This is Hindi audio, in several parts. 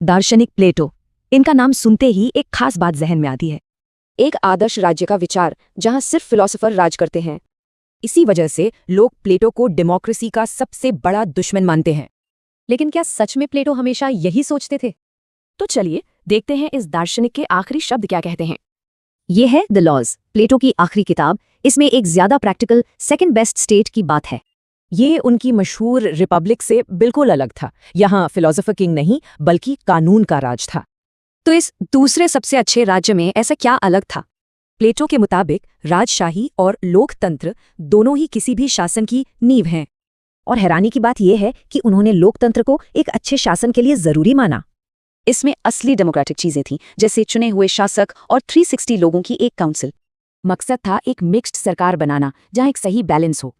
दार्शनिक प्लेटो। इनका नाम सुनते ही एक खास बात जहन में आती है। एक आदर्श राज्य का विचार जहां सिर्फ फिलोसोफर राज करते हैं। इसी वजह से लोग प्लेटो को डेमोक्रेसी का सबसे बड़ा दुश्मन मानते हैं। लेकिन क्या सच में प्लेटो हमेशा यही सोचते थे? तो चलिए देखते हैं इस दार्शनिक के आखिरी शब्द क्या कहते हैं। ये है द लॉज, प्लेटो की आखिरी किताब। इसमें एक ज्यादा प्रैक्टिकल सेकंड बेस्ट स्टेट की बात है। ये उनकी मशहूर रिपब्लिक से बिल्कुल अलग था। यहाँ फिलोसोफर किंग नहीं बल्कि कानून का राज था। तो इस दूसरे सबसे अच्छे राज्य में ऐसा क्या अलग था? प्लेटो के मुताबिक राजशाही और लोकतंत्र दोनों ही किसी भी शासन की नींव हैं। और हैरानी की बात यह है कि उन्होंने लोकतंत्र को एक अच्छे शासन के लिए जरूरी माना। इसमें असली डेमोक्रेटिक चीजें थीं, जैसे चुने हुए शासक और 360 लोगों की एक काउंसिल। मकसद था एक मिक्स्ड सरकार बनाना जहां एक सही बैलेंस हो।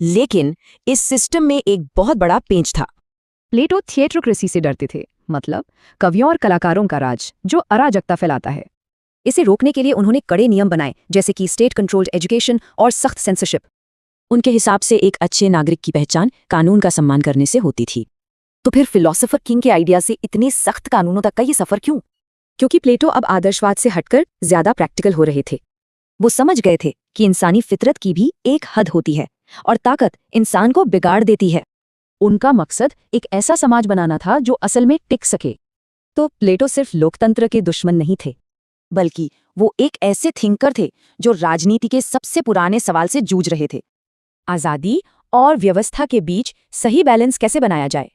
लेकिन इस सिस्टम में एक बहुत बड़ा पेंच था। प्लेटो थिएट्रोक्रेसी से डरते थे, मतलब कवियों और कलाकारों का राज जो अराजकता फैलाता है। इसे रोकने के लिए उन्होंने कड़े नियम बनाए, जैसे कि स्टेट कंट्रोल्ड एजुकेशन और सख्त सेंसरशिप। उनके हिसाब से एक अच्छे नागरिक की पहचान कानून का सम्मान करने से होती थी। तो फिर फिलोसोफर किंग के आइडिया से इतने सख्त कानूनों तक का ये सफर क्यों? क्योंकि प्लेटो अब आदर्शवाद से हटकर ज्यादा प्रैक्टिकल हो रहे थे। वो समझ गए थे कि इंसानी फितरत की भी एक हद होती है और ताकत इंसान को बिगाड़ देती है। उनका मकसद एक ऐसा समाज बनाना था जो असल में टिक सके। तो प्लेटो सिर्फ लोकतंत्र के दुश्मन नहीं थे, बल्कि वो एक ऐसे थिंकर थे जो राजनीति के सबसे पुराने सवाल से जूझ रहे थे। आज़ादी और व्यवस्था के बीच सही बैलेंस कैसे बनाया जाए।